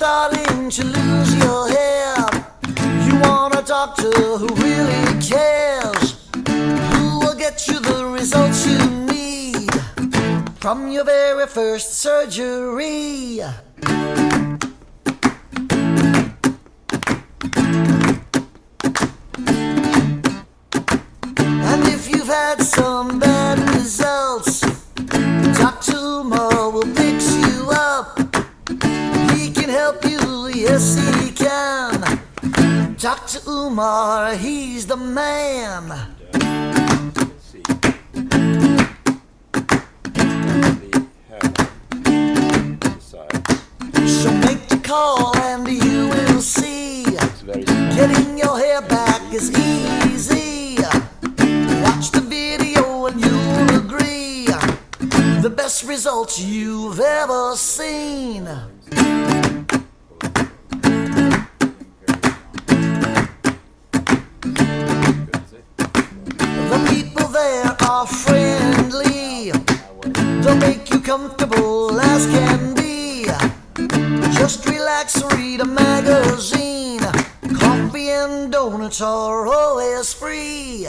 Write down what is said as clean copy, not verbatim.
starting to lose your hair. You want a doctor who really cares, who will get you the results you need from your very first surgery. And if you've had some bad results, Dr. will fix you up. He can help you, yes he can. Dr. Umar, he's the man. So make the call and you will see, getting your hair back is easy. Watch the video and you'll agree, the best results you've ever seen. The people there are friendly, they'll make you comfortable as can be. Just relax, read a magazine. Coffee and donuts are always free.